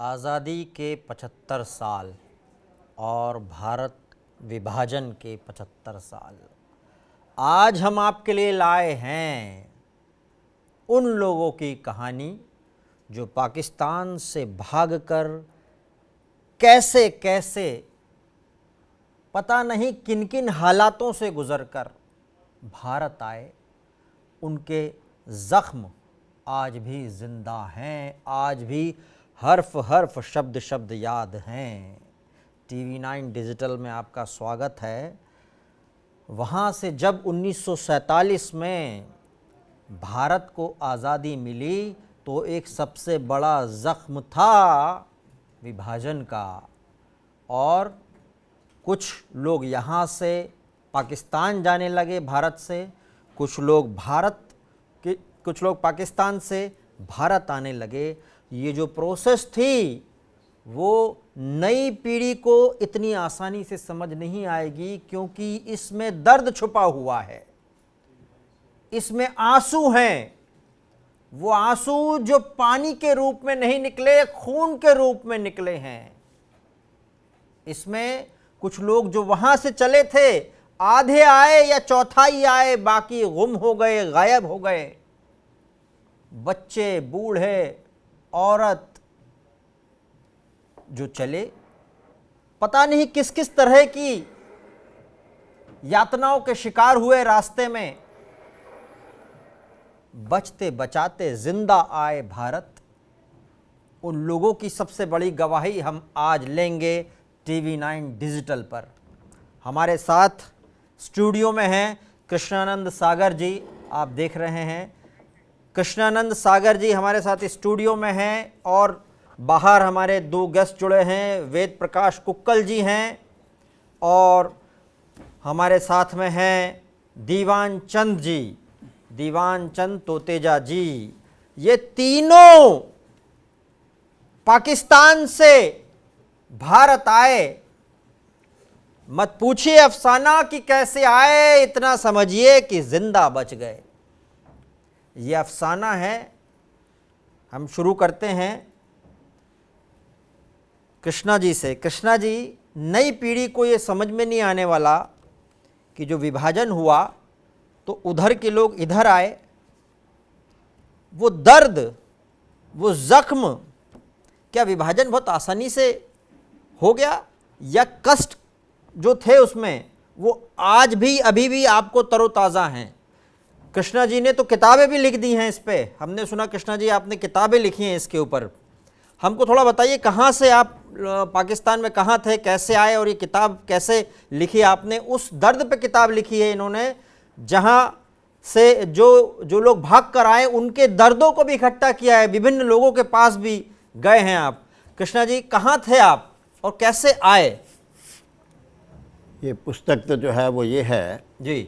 आज़ादी के 75 साल और भारत विभाजन के 75 साल आज हम आपके लिए लाए हैं उन लोगों की कहानी जो पाकिस्तान से भागकर कैसे कैसे पता नहीं किन किन हालातों से गुज़रकर भारत आए। उनके ज़ख्म आज भी ज़िंदा हैं, आज भी हर्फ हर्फ शब्द शब्द याद हैं। TV9 डिजिटल में आपका स्वागत है। वहाँ से जब 1947 में भारत को आज़ादी मिली तो एक सबसे बड़ा ज़ख्म था विभाजन का, और कुछ लोग यहाँ से पाकिस्तान जाने लगे भारत से, कुछ लोग पाकिस्तान से भारत आने लगे। ये जो प्रोसेस थी वो नई पीढ़ी को इतनी आसानी से समझ नहीं आएगी, क्योंकि इसमें दर्द छुपा हुआ है, इसमें आंसू हैं। वो आंसू जो पानी के रूप में नहीं निकले, खून के रूप में निकले हैं। इसमें कुछ लोग जो वहां से चले थे, आधे आए या चौथाई आए, बाकी गुम हो गए, गायब हो गए। बच्चे, बूढ़े, औरत जो चले, पता नहीं किस किस तरह की यातनाओं के शिकार हुए रास्ते में, बचते बचाते जिंदा आए भारत। उन लोगों की सबसे बड़ी गवाही हम आज लेंगे TV9 डिजिटल पर। हमारे साथ स्टूडियो में हैं कृष्णानंद सागर जी, आप देख रहे हैं। कृष्णानंद सागर जी हमारे साथ स्टूडियो में हैं, और बाहर हमारे दो गेस्ट जुड़े हैं, वेद प्रकाश कुक्कल जी हैं, और हमारे साथ में हैं दीवान चंद जी, दीवान चंद तोतेजा जी। ये तीनों पाकिस्तान से भारत आए। मत पूछिए अफसाना कि कैसे आए, इतना समझिए कि जिंदा बच गए। ये अफसाना है। हम शुरू करते हैं कृष्णा जी से। कृष्णा जी, नई पीढ़ी को ये समझ में नहीं आने वाला कि जो विभाजन हुआ तो उधर के लोग इधर आए। वो दर्द, वो जख्म, क्या विभाजन बहुत आसानी से हो गया, या कष्ट जो थे उसमें वो आज भी अभी भी आपको तरोताज़ा हैं? कृष्णा जी ने तो किताबें भी लिख दी हैं इस पे। हमने सुना कृष्णा जी आपने किताबें लिखी हैं इसके ऊपर। हमको थोड़ा बताइए, कहाँ से आप पाकिस्तान में कहाँ थे, कैसे आए, और ये किताब कैसे लिखी आपने? उस दर्द पे किताब लिखी है इन्होंने जहाँ से जो लोग भाग कर आए उनके दर्दों को भी इकट्ठा किया है, विभिन्न लोगों के पास भी गए हैं आप। कृष्णा जी, कहाँ थे आप और कैसे आए? ये पुस्तक तो जो है वो ये है जी।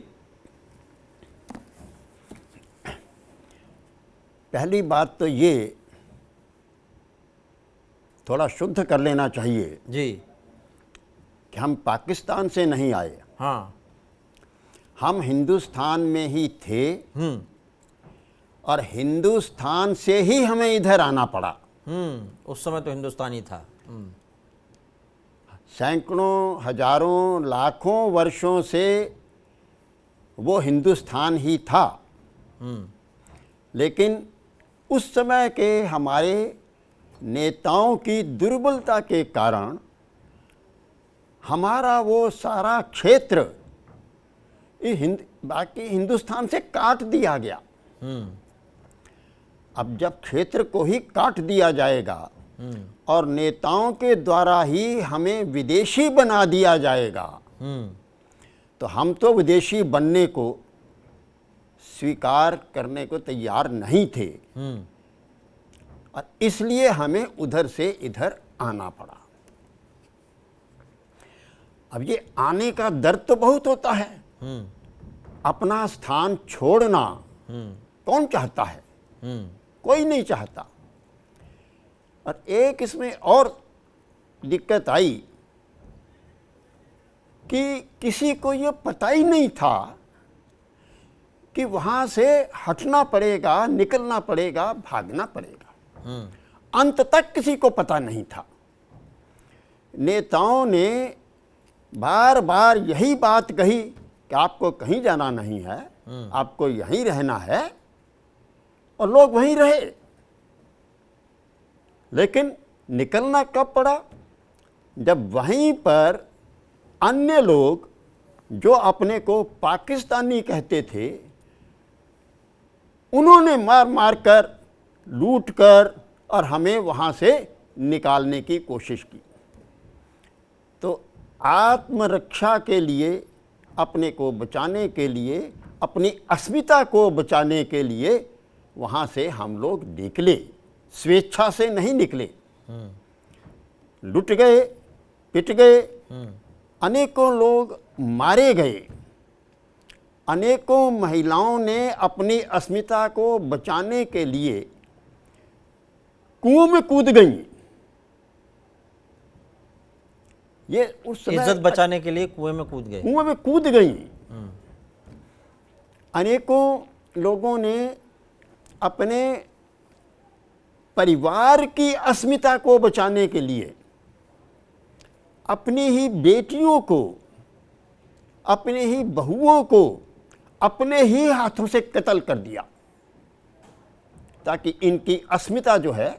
पहली बात तो ये थोड़ा शुद्ध कर लेना चाहिए जी। कि हम पाकिस्तान से नहीं आए। हाँ। हम हिंदुस्तान में ही थे, और हिंदुस्तान से ही हमें इधर आना पड़ा। उस समय तो हिंदुस्तानी था। सैकड़ों, हजारों, लाखों वर्षों से वो हिंदुस्तान ही था। लेकिन उस समय के हमारे नेताओं की दुर्बलता के कारण हमारा वो सारा क्षेत्र बाकी हिंदुस्तान से काट दिया गया। अब जब क्षेत्र को ही काट दिया जाएगा और नेताओं के द्वारा ही हमें विदेशी बना दिया जाएगा, तो हम तो विदेशी बनने को स्वीकार करने को तैयार नहीं थे, और इसलिए हमें उधर से इधर आना पड़ा। अब ये आने का दर्द तो बहुत होता है। अपना स्थान छोड़ना कौन चाहता है? कोई नहीं चाहता। और एक इसमें और दिक्कत आई कि किसी को ये पता ही नहीं था कि वहाँ से हटना पड़ेगा, निकलना पड़ेगा, भागना पड़ेगा। अंत तक किसी को पता नहीं था। नेताओं ने बार बार यही बात कही कि आपको कहीं जाना नहीं है, आपको यहीं रहना है, और लोग वहीं रहे। लेकिन निकलना कब पड़ा? जब वहीं पर अन्य लोग जो अपने को पाकिस्तानी कहते थे, उन्होंने मार मार कर, लूट कर और हमें वहाँ से निकालने की कोशिश की। तो आत्मरक्षा के लिए, अपने को बचाने के लिए, अपनी अस्मिता को बचाने के लिए वहाँ से हम लोग निकले, स्वेच्छा से नहीं निकले। लुट गए, पिट गए, अनेकों लोग मारे गए, अनेकों महिलाओं ने अपनी अस्मिता को बचाने के लिए कुओं में कूद गईं। ये उस समय इज्जत बचाने के लिए कुएं में कूद गए। कुएं में कूद गईं। अनेकों लोगों ने अपने परिवार की अस्मिता को बचाने के लिए अपनी ही बेटियों को, अपनी ही बहुओं को अपने ही हाथों से कत्ल कर दिया, ताकि इनकी अस्मिता जो है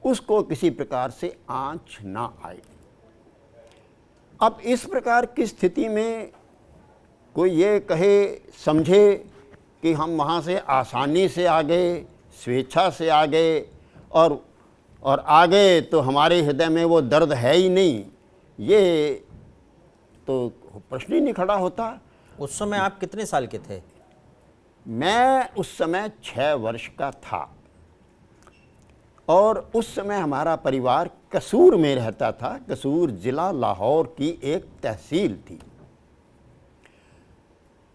उसको किसी प्रकार से आंच ना आए। अब इस प्रकार की स्थिति में कोई ये कहे समझे कि हम वहाँ से आसानी से आ गए, स्वेच्छा से आ गए, और आ गए तो हमारे हृदय में वो दर्द है ही नहीं, ये तो प्रश्न ही नहीं खड़ा होता। उस समय आप कितने साल के थे? मैं उस समय 6 वर्ष का था, और उस समय हमारा परिवार कसूर में रहता था। कसूर जिला लाहौर की एक तहसील थी।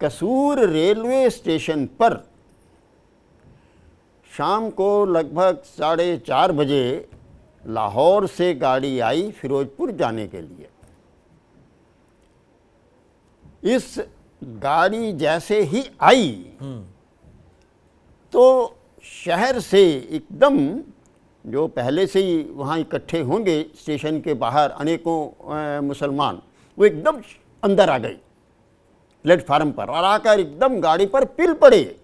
कसूर रेलवे स्टेशन पर शाम को लगभग 4:30 बजे लाहौर से गाड़ी आई फिरोजपुर जाने के लिए। इस गाड़ी जैसे ही आई तो शहर से एकदम, जो पहले से ही वहाँ इकट्ठे होंगे स्टेशन के बाहर अनेकों मुसलमान, वो एकदम अंदर आ गए प्लेटफार्म पर, और आकर एकदम गाड़ी पर पिल पड़े।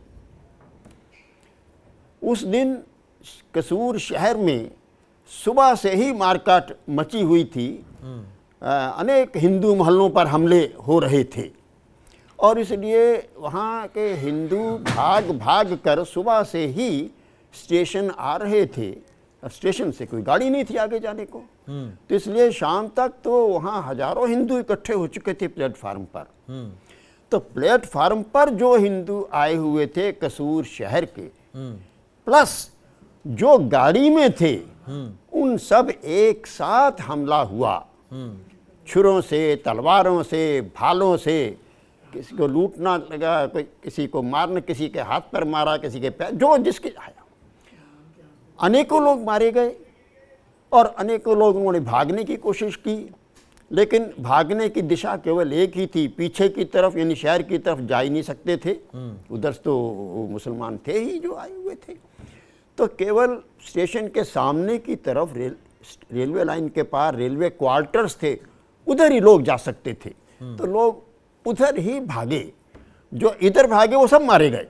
उस दिन कसूर शहर में सुबह से ही मारकाट मची हुई थी। अनेक हिंदू मोहल्लों पर हमले हो रहे थे, और इसलिए वहाँ के हिंदू भाग भाग कर सुबह से ही स्टेशन आ रहे थे। स्टेशन से कोई गाड़ी नहीं थी आगे जाने को, तो इसलिए शाम तक तो वहाँ हजारों हिंदू इकट्ठे हो चुके थे प्लेटफार्म पर। तो प्लेटफार्म पर जो हिंदू आए हुए थे कसूर शहर के, प्लस जो गाड़ी में थे, उन सब एक साथ हमला हुआ। छुरों से, तलवारों से, भालों से, किसी को लूटना लगा, कोई किसी को मारना, किसी के हाथ पर मारा, किसी के पैर, जो जिसके आया। अनेकों लोग मारे गए, और अनेकों लोगों ने भागने की कोशिश की, लेकिन भागने की दिशा केवल एक ही थी, पीछे की तरफ, यानी शहर की तरफ जा ही नहीं सकते थे। उधर तो मुसलमान थे ही जो आए हुए थे, तो केवल स्टेशन के सामने की तरफ रेलवे लाइन के पार रेलवे क्वार्टर्स थे, उधर ही लोग जा सकते थे। तो लोग उधर ही भागे, जो इधर भागे वो सब मारे गए,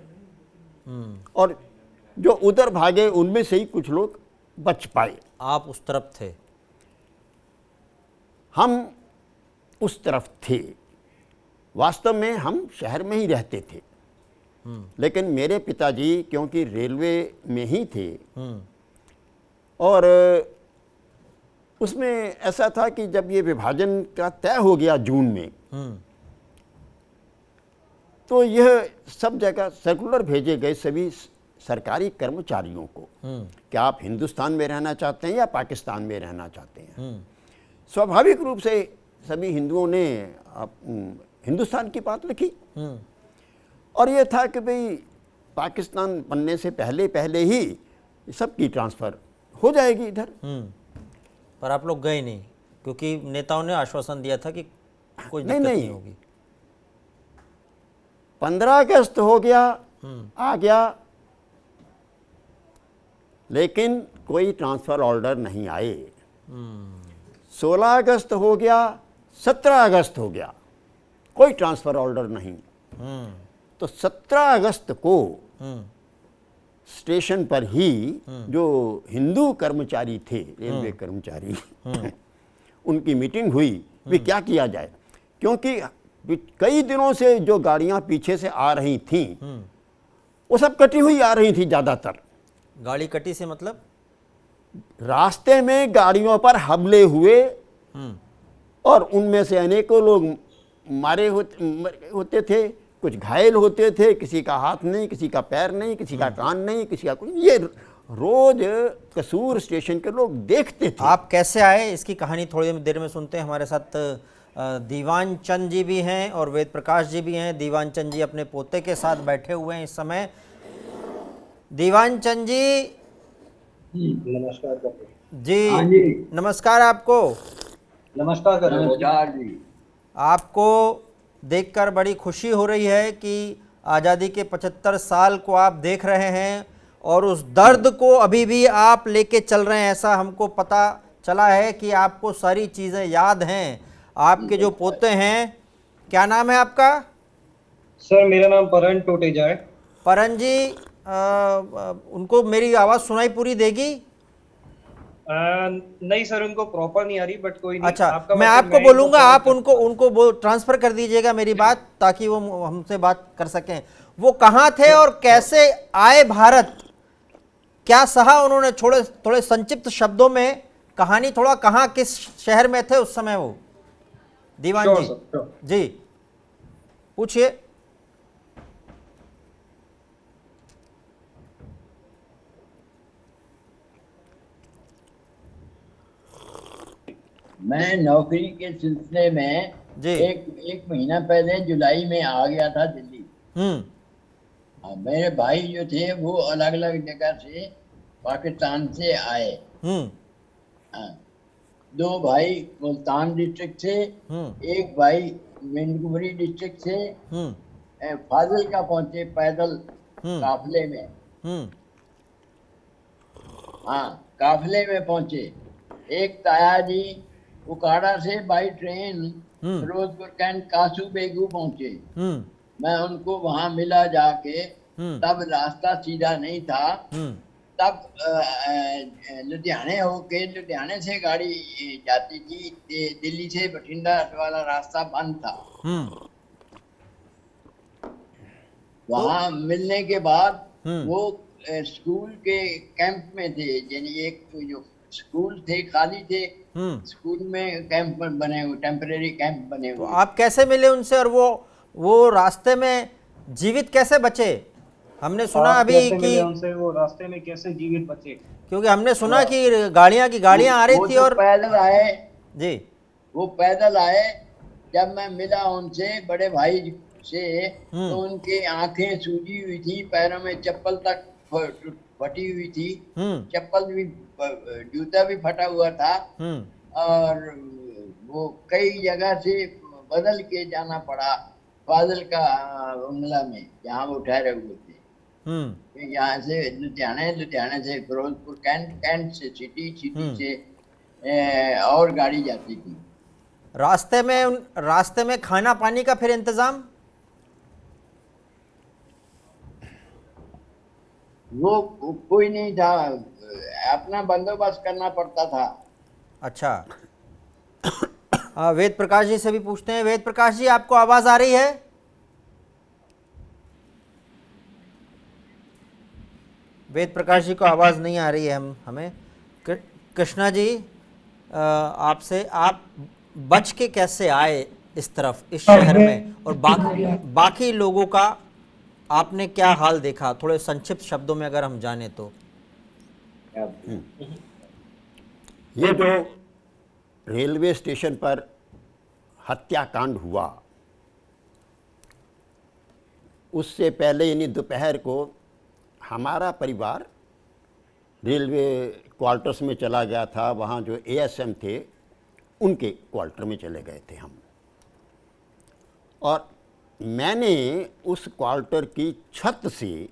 और जो उधर भागे उनमें से ही कुछ लोग बच पाए। आप उस तरफ थे? हम उस तरफ थे। वास्तव में हम शहर में ही रहते थे, लेकिन मेरे पिताजी क्योंकि रेलवे में ही थे, और उसमें ऐसा था कि जब ये विभाजन का तय हो गया जून में, तो यह सब जगह सर्कुलर भेजे गए सभी सरकारी कर्मचारियों को कि आप हिंदुस्तान में रहना चाहते हैं या पाकिस्तान में रहना चाहते हैं। स्वाभाविक रूप से सभी हिंदुओं ने हिंदुस्तान की बात लिखी, और ये था कि भाई पाकिस्तान बनने से पहले पहले ही सबकी ट्रांसफ़र हो जाएगी इधर। पर आप लोग गए नहीं, क्योंकि नेताओं ने आश्वासन दिया था कि कोई दिक्कत नहीं होगी। 15 अगस्त हो गया, आ गया, लेकिन कोई ट्रांसफ़र ऑर्डर नहीं आए। 16 अगस्त हो गया, 17 अगस्त हो गया, कोई ट्रांसफ़र ऑर्डर नहीं। तो 17 अगस्त को स्टेशन पर ही जो हिंदू कर्मचारी थे, रेलवे कर्मचारी, उनकी मीटिंग हुई भी क्या किया जाए, क्योंकि कई दिनों से जो गाड़ियां पीछे से आ रही थीं वो सब कटी हुई आ रही थी। ज़्यादातर गाड़ी कटी से मतलब रास्ते में गाड़ियों पर हमले हुए और उनमें से अनेकों लोग मारे होते थे, कुछ घायल होते थे, किसी का हाथ नहीं, किसी का पैर नहीं, किसी का कान नहीं, किसी का कुछ। ये रोज कसूर स्टेशन के लोग देखते थे। आप कैसे आए इसकी कहानी थोड़ी देर में सुनते हैं। हमारे साथ दीवान चंद जी भी हैं और वेद प्रकाश जी भी हैं। दीवान चंद जी अपने पोते के साथ बैठे हुए हैं इस समय। दीवान चंद जी नमस्कार जी, हाँ जी, नमस्कार आपको। नमस्कार जी। आपको देखकर बड़ी खुशी हो रही है कि आज़ादी के 75 साल को आप देख रहे हैं और उस दर्द को अभी भी आप लेके चल रहे हैं। ऐसा हमको पता चला है कि आपको सारी चीज़ें याद हैं। आपके जो पोते हैं, क्या नाम है आपका? सर मेरा नाम परन टोटेजा है। परन जी, उनको मेरी आवाज़ सुनाई पूरी देगी? नहीं सर, उनको प्रॉपर नहीं आ रही, बट कोई नहीं। अच्छा, आपका मैं मतलब आपको इनको बोलूंगा, correct आप उनको ट्रांसफर कर दीजिएगा मेरी बात, ताकि वो हमसे बात कर सकें। वो कहाँ थे और कैसे आए भारत, क्या सहा उन्होंने? थोड़े संक्षिप्त शब्दों में कहानी, थोड़ा कहाँ किस शहर में थे उस समय वो? दीवान Sure, जी sir, sure. जी पूछिए। मैं नौकरी के सिलसिले में जी। एक महीना पहले जुलाई में आ गया था दिल्ली। मेरे भाई जो थे वो अलग अलग जगह से पाकिस्तान से आए। हाँ, 2 भाई मुल्तान डिस्ट्रिक्ट से, एक भाई मिंटगुमरी डिस्ट्रिक्ट से फाजिल का पहुंचे पैदल काफिले में। हाँ, काफिले में पहुंचे। एक ताया जी उकाड़ा से by train Firozpur cantt Kasu Begu पहुंचे। मैं उनको वहां मिला जाके। तब रास्ता सीधा नहीं था। तब लुधियाने होके, लुधियाने से गाड़ी जाती थी, दिल्ली से बठिंडा वाला रास्ता बंद था। वहां मिलने के बाद वो स्कूल के कैंप में थे, यानी एक जो स्कूल थे खाली थे, स्कूल में कैंप बने हुए, टेम्परेरी कैंप बने हुए। तो आप कैसे मिले उनसे और वो रास्ते में जीवित कैसे बचे? हमने सुना अभी कि उनसे वो रास्ते में कैसे जीवित बचे, क्योंकि हमने सुना कि गाड़ियां आ रही थी और पैदल आए जी, वो पैदल आए। जब मैं मिला उनसे, बड़े भाई से, तो उनकी आंखें सूजी हुई थी, पैरों में चप्पल तक फटी हुई थी, चप्पल भी, जूता भी फटा हुआ था, और वो कई जगह से बदल के जाना पड़ा फाजिल का बंगला में, जहाँ वो ठहरे हुए थे। यहाँ से लुधियाने से फिरोजपुर, कैंट से सिटी से और गाड़ी जाती थी। रास्ते में खाना पानी का फिर इंतजाम? वो कोई नहीं था, अपना बंदोबस्त करना पड़ता था। अच्छा, वेद प्रकाश जी से भी पूछते हैं। वेद प्रकाश जी, आपको आवाज आ रही है? वेद प्रकाश जी को आवाज नहीं आ रही है हमें। कृष्णा जी, आपसे, आप बच के कैसे आए इस तरफ, इस शहर में, और बाकी लोगों का आपने क्या हाल देखा? थोड़े संक्षिप्त शब्दों में अगर हम जाने तो। ये जो रेलवे स्टेशन पर हत्याकांड हुआ, उससे पहले यानी दोपहर को हमारा परिवार रेलवे क्वार्टर्स में चला गया था। वहाँ जो एएसएम थे उनके क्वार्टर में चले गए थे हम, और मैंने उस क्वार्टर की छत से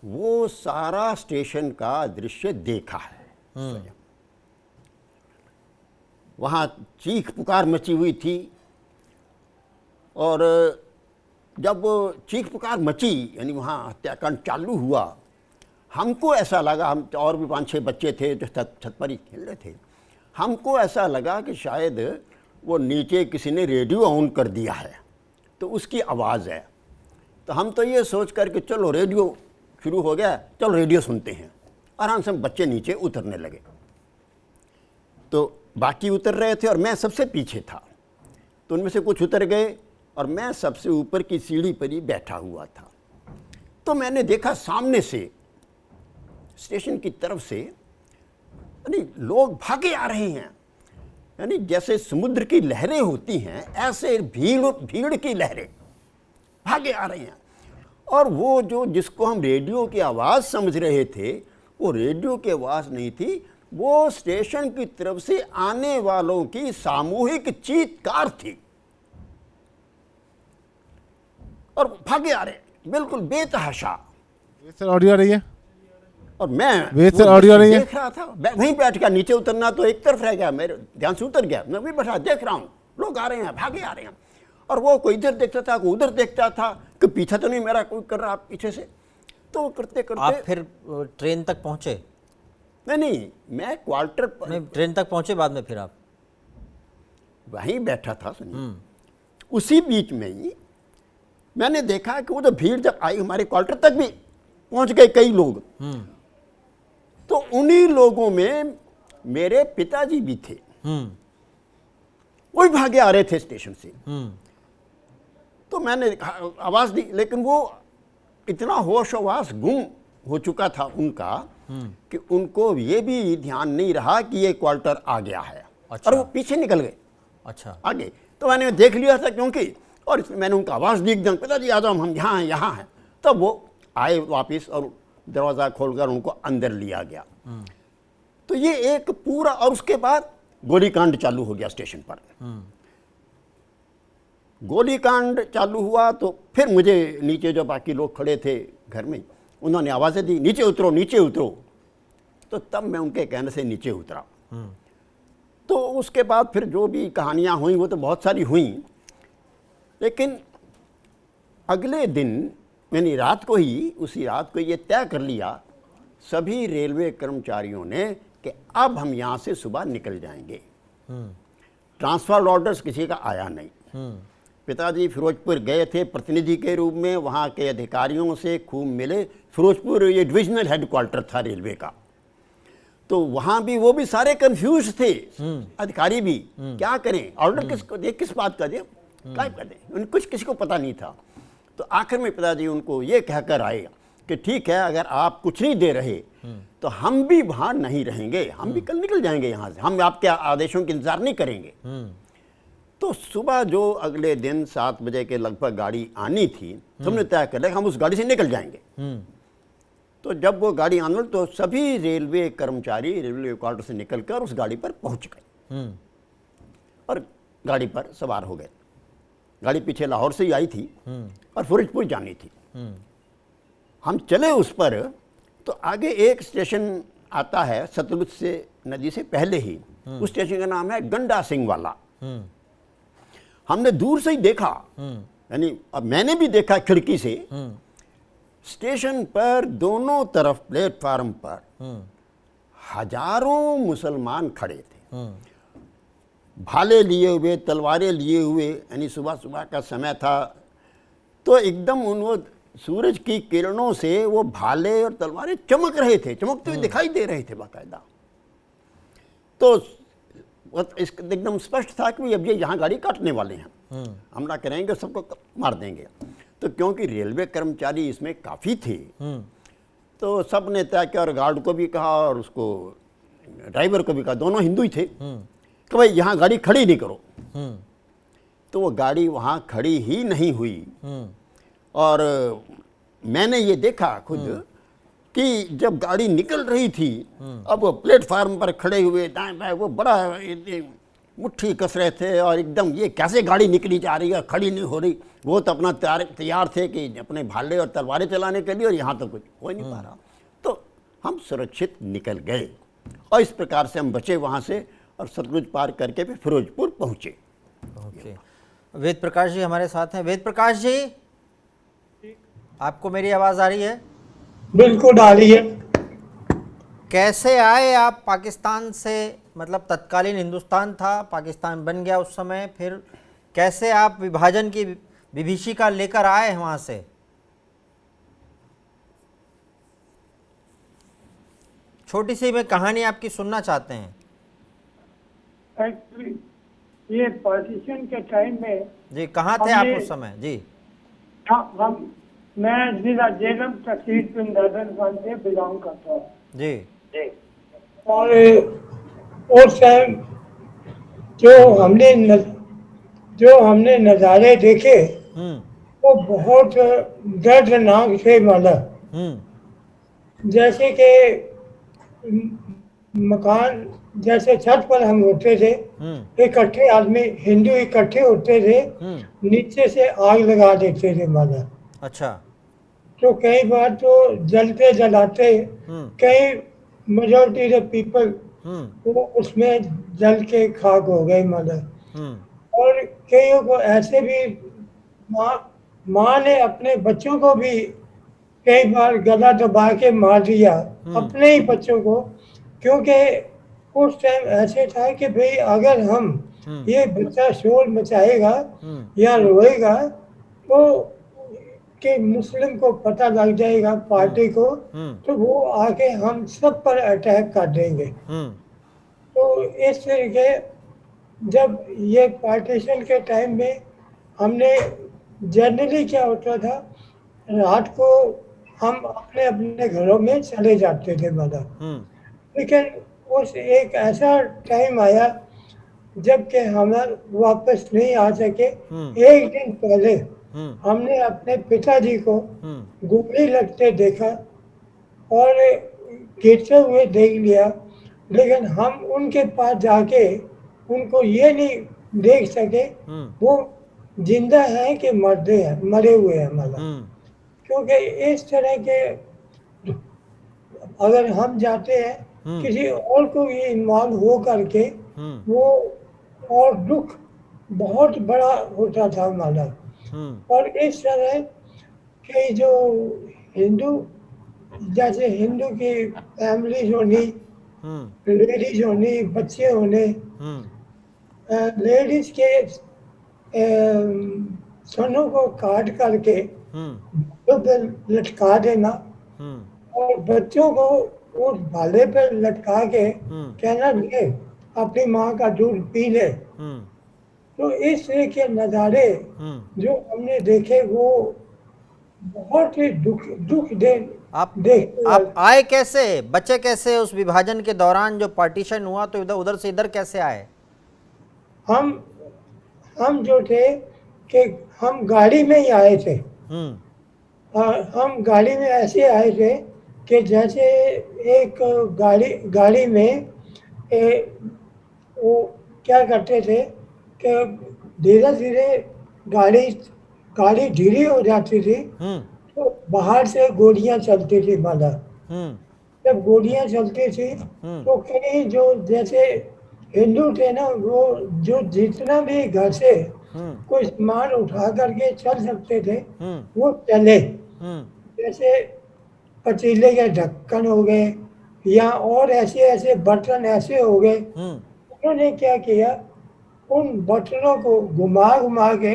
वो सारा स्टेशन का दृश्य देखा है। वहाँ चीख पुकार मची हुई थी, और जब चीख पुकार मची यानी वहाँ हत्याकांड चालू हुआ, हमको ऐसा लगा, हम और भी 5-6 बच्चे थे जो छत पर ही खेल रहे थे, हमको ऐसा लगा कि शायद वो नीचे किसी ने रेडियो ऑन कर दिया है तो उसकी आवाज़ है। तो हम तो ये सोच कर कि चलो रेडियो शुरू हो गया, चलो रेडियो सुनते हैं। आराम से बच्चे नीचे उतरने लगे, तो बाकी उतर रहे थे और मैं सबसे पीछे था। तो उनमें से कुछ उतर गए और मैं सबसे ऊपर की सीढ़ी पर ही बैठा हुआ था। तो मैंने देखा सामने से स्टेशन की तरफ से यानी लोग भागे आ रहे हैं, यानी जैसे समुद्र की लहरें होती हैं ऐसे भीड़ की लहरें भागे आ रही हैं। और वो जो जिसको हम रेडियो की आवाज़ समझ रहे थे, वो रेडियो की आवाज़ नहीं थी, वो स्टेशन की तरफ से आने वालों की सामूहिक चीत्कार थी। और भागे आ रहे बिल्कुल बेतहाशा। सर ऑडियो आ रही है, और मैं वेद सर ऑडियो आ रही है, देख रहा था, वहीं बैठ गया। नीचे उतरना तो एक तरफ रह गया, मेरे ध्यान से उतर गया। मैं भी बैठा देख रहा हूँ, लोग आ रहे हैं, भागे आ रहे हैं। और वो कोई इधर देखता था, कोई उधर देखता था कि पीछा तो नहीं मेरा कोई कर रहा पीछे से। तो करते करते आप फिर ट्रेन तक पहुंचे? नहीं, मैं क्वार्टर पर नहीं, ट्रेन तक पहुंचे बाद में फिर आप? वहीं बैठा था। सुनिए, उसी बीच में ही मैंने देखा कि वो जो भीड़ जब आई, हमारे क्वार्टर तक भी पहुंच गए कई लोग। तो उन्हीं लोगों में मेरे पिताजी भी थे, वो भी भागे आ रहे थे स्टेशन से। तो मैंने आवाज दी, लेकिन वो इतना होश हवास गुम हो चुका था उनका कि उनको ये भी ध्यान नहीं रहा कि ये क्वार्टर आ गया है। अच्छा। और वो पीछे निकल गए। अच्छा। आगे तो मैंने देख लिया था क्योंकि, और इसमें मैंने उनका आवाज़ दी एकदम, पिताजी आ जाओ, हम यहाँ हैं, यहाँ हैं। तब वो आए वापस और दरवाज़ा खोलकर उनको अंदर लिया गया। तो ये एक पूरा, और उसके बाद गोलीकांड चालू हो गया स्टेशन पर। गोलीकांड चालू हुआ तो फिर मुझे नीचे जो बाकी लोग खड़े थे घर में, उन्होंने आवाज़ें दी, नीचे उतरो, नीचे उतरो। तो तब मैं उनके कहने से नीचे उतरा। तो उसके बाद फिर जो भी कहानियाँ हुई वो तो बहुत सारी हुई, लेकिन अगले दिन मैंने रात को ही, उसी रात को ये तय कर लिया सभी रेलवे कर्मचारियों ने कि अब हम यहाँ से सुबह निकल जाएंगे। ट्रांसफर ऑर्डर्स किसी का आया नहीं। पिताजी फिरोजपुर गए थे प्रतिनिधि के रूप में, वहाँ के अधिकारियों से खूब मिले। फिरोजपुर ये डिविजनल हेडक्वार्टर था रेलवे का, तो वहाँ भी वो भी सारे कंफ्यूज थे, अधिकारी भी, क्या करें, ऑर्डर किसको दे, किस बात का दे, क्या कर दें, कुछ किसी को पता नहीं था। तो आखिर में पिताजी उनको ये कहकर आए कि ठीक है, अगर आप कुछ नहीं दे रहे तो हम भी वहाँ नहीं रहेंगे, हम भी कल निकल जाएंगे यहाँ से, हम आपके आदेशों का इंतजार नहीं करेंगे। तो सुबह जो अगले दिन 7 बजे के लगभग गाड़ी आनी थी, हमने तय कर लिया हम उस गाड़ी से निकल जाएंगे। तो जब वो गाड़ी आने तो सभी रेलवे कर्मचारी रेलवे क्वार्टर से निकलकर उस गाड़ी पर पहुंच गए और गाड़ी पर सवार हो गए। गाड़ी पीछे लाहौर से ही आई थी और फिरोजपुर जानी थी। हम चले उस पर, तो आगे एक स्टेशन आता है सतलुज से नदी से पहले ही, उस स्टेशन का नाम है गंडा सिंह वाला। हमने दूर से ही देखा, यानी अब मैंने भी देखा खिड़की से, स्टेशन पर दोनों तरफ प्लेटफार्म पर हजारों मुसलमान खड़े थे, भाले लिए हुए, तलवारें लिए हुए, यानी सुबह सुबह का समय था। तो एकदम उन सूरज की किरणों से वो भाले और तलवारें चमक रहे थे, चमकते हुए दिखाई दे रहे थे बाकायदा। तो एकदम स्पष्ट था कि अब ये यहाँ गाड़ी काटने वाले हैं, हमला करेंगे, सबको मार देंगे। तो क्योंकि रेलवे कर्मचारी इसमें काफ़ी थे, तो सब ने तय किया और गार्ड को भी कहा और उसको ड्राइवर को भी कहा, दोनों हिंदू ही थे, कि भाई यहाँ गाड़ी खड़ी नहीं करो। तो वो गाड़ी वहाँ खड़ी ही नहीं हुई। और मैंने ये देखा खुद कि जब गाड़ी निकल रही थी, अब वो प्लेटफार्म पर खड़े हुए दाएं बाएं, वो बड़ा मुट्ठी कस रहे थे और एकदम ये कैसे गाड़ी निकली जा रही है, खड़ी नहीं हो रही। वो तो अपना तैयार थे कि अपने भाले और तलवारें चलाने के लिए, और यहाँ तो कुछ हो नहीं पा रहा। तो हम सुरक्षित निकल गए और इस प्रकार से हम बचे वहाँ से और सतलुज पार करके फिर फिरोजपुर पहुँचे। ओके, वेद प्रकाश जी हमारे साथ हैं। वेद प्रकाश जी, आपको मेरी आवाज़ आ रही है? बिल्कुल आ रही है। कैसे आए आप पाकिस्तान से? मतलब तत्कालीन हिंदुस्तान था, पाकिस्तान बन गया उस समय, फिर कैसे आप विभाजन की विभीषिका लेकर आए वहाँ से? छोटी सी में कहानी आपकी सुनना चाहते हैं। एक्चुअली ये पार्टीशन के टाइम में जी, कहाँ थे आप उस समय? जी मैं जिला जेलम तहसील पिंडरन से बिलोंग करता हूँ जी। और उस टाइम जो हमने नज़ारे देखे वो बहुत दर्दनाक थे। मतलब जैसे कि मकान, जैसे छत पर हम होते थे, इकट्ठे आदमी हिंदू इकट्ठे होते थे, नीचे से आग लगा देते थे। मतलब अच्छा। तो कई बार तो जलते जलाते कई मेजोरिटी द पीपल वो उसमें जल के खाक हो गए। मतलब और कईयों को ऐसे भी माँ ने अपने बच्चों को भी कई बार गला दबा के मार दिया, अपने ही बच्चों को। क्योंकि उस टाइम ऐसे था कि भाई अगर हम ये बच्चा शोर मचाएगा या रोएगा तो कि मुस्लिम को पता लग जाएगा, पार्टी को, तो वो आके हम सब पर अटैक कर देंगे। तो इस तरीके जब ये पार्टीशन के टाइम में हमने जनरली क्या होता था, रात को हम अपने अपने घरों में चले जाते थे। मतलब लेकिन उस एक ऐसा टाइम आया जबकि हम वापस नहीं आ सके। एक दिन पहले हमने अपने पिताजी को गोली लगते देखा और गिरते हुए देख लिया, लेकिन हम उनके पास जाके उनको ये नहीं देख सके वो जिंदा है कि मरे हुए हैं। मतलब क्योंकि इस तरह के अगर हम जाते हैं किसी और को भी इन्वॉल्व हो करके वो और दुख बहुत बड़ा होता था। मतलब और इस तरह के जो हिंदू, जैसे हिंदू की फैमिलीज होनी, लेडीज होनी, बच्चे होने, लेडीज के सनों को काट करके तो लटका देना और बच्चों को उस भाले पर लटका के कहना ले अपनी माँ का दूध पी ले। तो इस तरह के नज़ारे जो हमने देखे वो बहुत ही दुख दे। आप आए कैसे, बचे कैसे उस विभाजन के दौरान? जो पार्टीशन हुआ तो इधर उधर से इधर कैसे आए? हम जो थे कि हम गाड़ी में ही आए थे। हम गाड़ी में ऐसे आए थे कि जैसे एक गाड़ी में वो क्या करते थे कि धीरे धीरे गाड़ी धीरे हो जाती थी तो बाहर से गोलियां चलती थी। मतलब जब गोलियां चलती थी तो कहीं जो जैसे हिंदू थे ना, वो जो जितना भी घर से कोई सामान उठा करके चल सकते थे वो चले। जैसे पतीले के ढक्कन हो गए या और ऐसे ऐसे बर्तन ऐसे हो गए। उन्होंने क्या किया, उन बर्तनों को घुमा घुमा के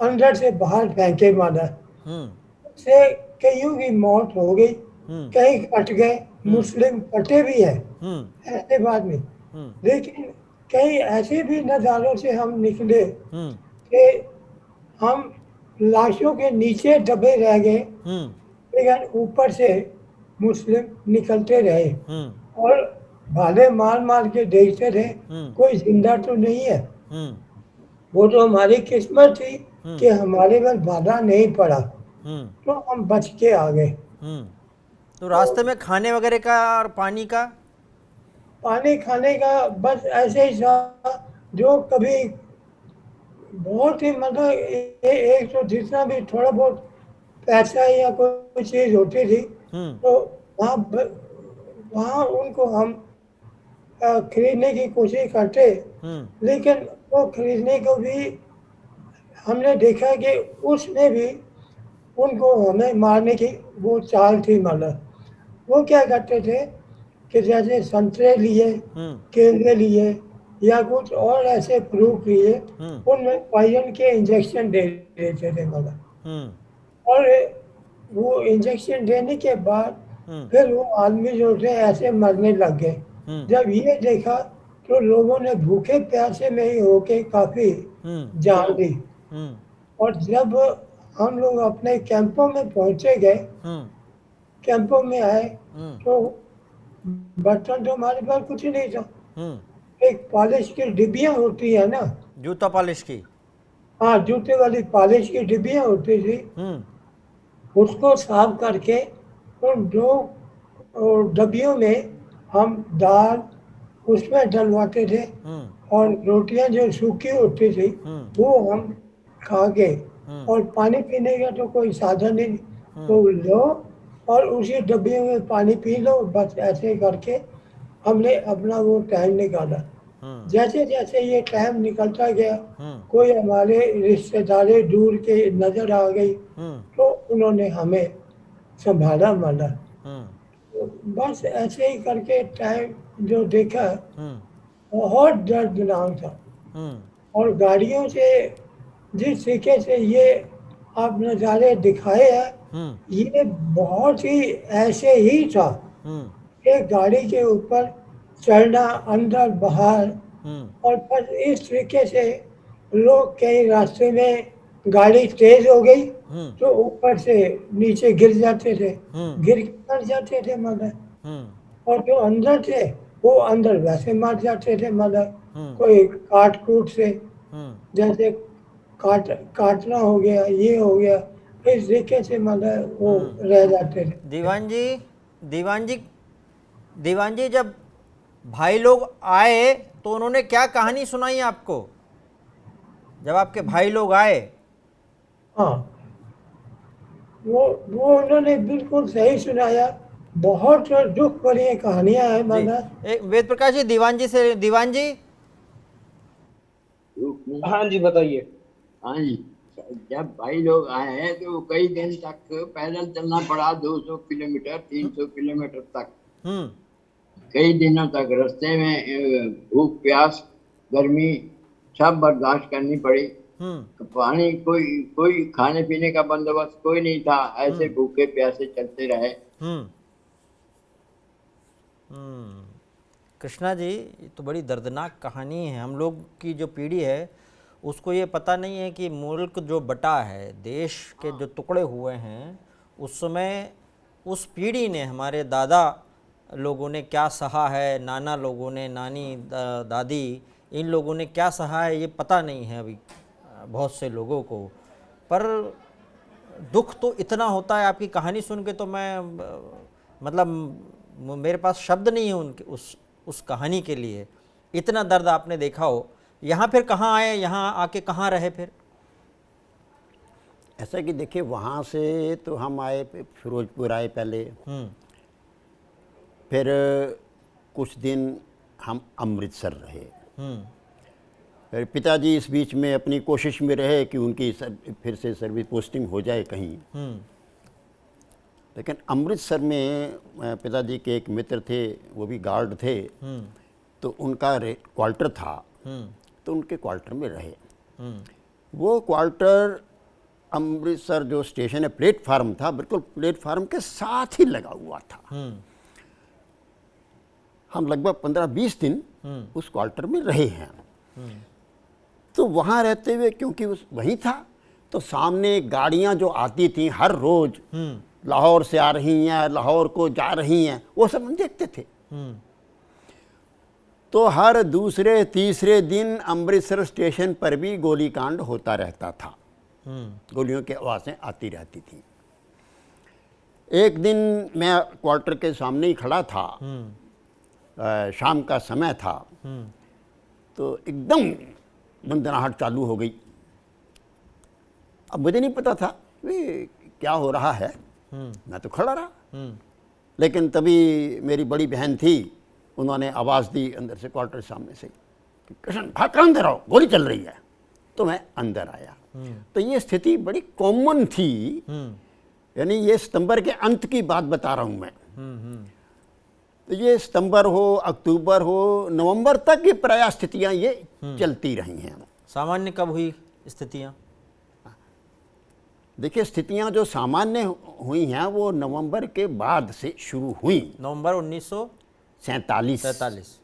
अंदर से बाहर फेंके। माना से कईयों की मौत हो गई, कई कट गए, मुस्लिम कटे भी हैं, ऐसे बात नहीं। लेकिन कई ऐसे भी नज़ारों से हम निकले कि हम लाशों के नीचे दबे रह गए, लेकिन ऊपर से मुस्लिम निकलते रहे और भाले मार मार के देखते थे कोई जिंदा तो नहीं है। वो तो हमारी किस्मत थी कि हमारे पर भाला नहीं पड़ा तो हम बच के आ गए। तो रास्ते में खाने वगैरह का और पानी का? पानी खाने का बस ऐसे ही था, जो कभी बहुत ही मतलब एक तो जितना भी थोड़ा बहुत पैसा या कोई चीज़ होती थी, तो वहाँ वहाँ उनको हम खरीदने की कोशिश करते, लेकिन वो खरीदने को भी हमने देखा कि उसमें भी उनको हमें मारने की वो चाल थी। मतलब वो क्या करते थे कि जैसे संतरे लिए, केले लिए या कुछ और ऐसे फ्रूट लिए, उनमें पॉइजन के इंजेक्शन दे देते थे। और वो इंजेक्शन देने के बाद फिर वो आदमी जो थे ऐसे मरने लग गए। जब ये देखा तो लोगों ने भूखे प्यासे में ही होके काफी जान दी। और जब हम लोग अपने कैंपों में पहुंचे गए, कैंपों में आए, तो बर्तन तो हमारे पास कुछ ही नहीं था। एक पॉलिश की डिब्बियां होती है ना, जूता पॉलिश की। हाँ, जूते वाली पॉलिश की डिब्बियां होती थी, उसको साफ करके उन दो डब्बियों में हम दाल उसमें डलवाते थे, और रोटियां जो सूखी होती थी वो हम खा के, और पानी पीने का तो कोई साधन ही नहीं, तो लो और उसी डब्बे में पानी पी लो, बस ऐसे करके हमने अपना वो टाइम निकाला। जैसे जैसे ये टाइम निकलता गया, कोई हमारे रिश्तेदारी दूर के नजर आ गई, तो उन्होंने हमें संभाला माला। तो बस ऐसे ही करके टाइम जो देखा, बहुत दर्दनाक था। और गाड़ियों से जिस तरीके से ये आप नज़ारे दिखाए हैं, ये बहुत ही ऐसे ही था। एक गाड़ी के ऊपर चढ़ना, अंदर बाहर, और बस इस तरीके से लोग कई रास्ते में गाड़ी तेज हो गई तो ऊपर से नीचे गिर जाते थे, गिर के मर जाते थे मगर। और जो अंदर थे वो अंदर वैसे मर जाते थे मगर, कोई काट कूट से, जैसे काटना हो गया, ये हो गया, इस तरीके से मगर वो रह जाते थे। दीवान जी, दीवान जी, दीवान जी, जब भाई लोग आए तो उन्होंने क्या कहानी सुनाई आपको? जब आपके भाई लोग आए? हाँ, वो उन्होंने बिल्कुल सही सुनाया। बहुत दुख भरी कहानियां हैं जी, मगर। एक वेद प्रकाश जी, दीवान जी से, दीवान जी। हाँ जी बताइए। हाँ जी, जब भाई लोग आए हैं तो कई दिन तक पैदल चलना पड़ा, 200 किलोमीटर 300 किलोमीटर तक, हम्म कई दिनों तक रास्ते में भूख प्यास गर्मी सब बर्दाश्त करनी पड़ी। पानी कोई कोई खाने पीने का बंदोबस्त कोई नहीं था, ऐसे भूखे प्यासे चलते रहे। हम्म हम्म कृष्णा जी, ये तो बड़ी दर्दनाक कहानी है। हम लोग की जो पीढ़ी है उसको ये पता नहीं है कि मुल्क जो बटा है, देश के जो टुकड़े हुए हैं, उस समय उस पीढ़ी ने, हमारे दादा लोगों ने क्या सहा है, नाना लोगों ने, नानी दादी, इन लोगों ने क्या सहा है, ये पता नहीं है अभी बहुत से लोगों को। पर दुख तो इतना होता है आपकी कहानी सुन के, तो मैं मतलब मेरे पास शब्द नहीं है उनके उस कहानी के लिए। इतना दर्द आपने देखा हो। यहाँ फिर कहाँ आए, यहाँ आके कहाँ रहे फिर? ऐसा कि देखिए, वहाँ से तो हम आए, फिरोजपुर आए पहले, फिर कुछ दिन हम अमृतसर रहे। फिर पिताजी इस बीच में अपनी कोशिश में रहे कि उनकी फिर से सर्विस पोस्टिंग हो जाए कहीं। लेकिन अमृतसर में पिताजी के एक मित्र थे, वो भी गार्ड थे, तो उनका क्वार्टर था, तो उनके क्वार्टर में रहे। वो क्वार्टर अमृतसर जो स्टेशन है, प्लेटफार्म था, बिल्कुल प्लेटफार्म के साथ ही लगा हुआ था। हम लगभग 15-20 दिन उस क्वार्टर में रहे हैं। तो वहाँ रहते हुए क्योंकि वहीं था, तो सामने गाड़ियाँ जो आती थी हर रोज, लाहौर से आ रही हैं, लाहौर को जा रही हैं, वो सब हम देखते थे। तो हर दूसरे तीसरे दिन अमृतसर स्टेशन पर भी गोलीकांड होता रहता था। गोलियों की आवाज़ें आती रहती थी। एक दिन मैं क्वार्टर के सामने ही खड़ा था, शाम का समय था, तो एकदम बंदनाहट चालू हो गई। अब मुझे नहीं पता था कि क्या हो रहा है, मैं तो खड़ा रहा। लेकिन तभी मेरी बड़ी बहन थी, उन्होंने आवाज़ दी अंदर से, क्वार्टर सामने से, कि कृष्ण भाग कर अंदर आओ, गोली चल रही है। तो मैं अंदर आया। तो ये स्थिति बड़ी कॉमन थी, यानी ये सितंबर के अंत की बात बता रहा हूँ मैं। तो ये सितंबर हो, अक्टूबर हो, नवंबर तक ये प्रायः स्थितियाँ ये चलती रही हैं। सामान्य कब हुई स्थितियाँ? देखिए, स्थितियाँ जो सामान्य हुई हैं वो नवंबर के बाद से शुरू हुई। नवंबर 1947।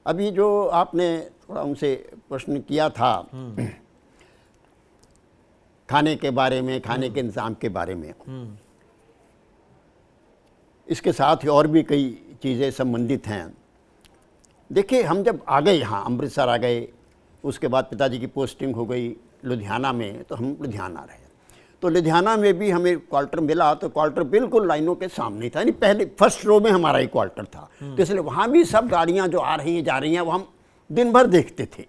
अभी जो आपने थोड़ा उनसे प्रश्न किया था खाने के बारे में, खाने के इंतज़ाम के बारे में, इसके साथ ही और भी कई चीज़ें संबंधित हैं। देखिए, हम जब आ गए यहाँ, अमृतसर आ गए, उसके बाद पिताजी की पोस्टिंग हो गई लुधियाना में, तो हम लुधियाना रहे। तो लुधियाना में भी हमें क्वार्टर मिला, तो क्वार्टर बिल्कुल लाइनों के सामने था, यानी पहले फर्स्ट रो में हमारा ही क्वार्टर था। तो इसलिए वहाँ भी सब गाड़ियाँ जो आ रही हैं जा रही हैं वो हम दिन भर देखते थे।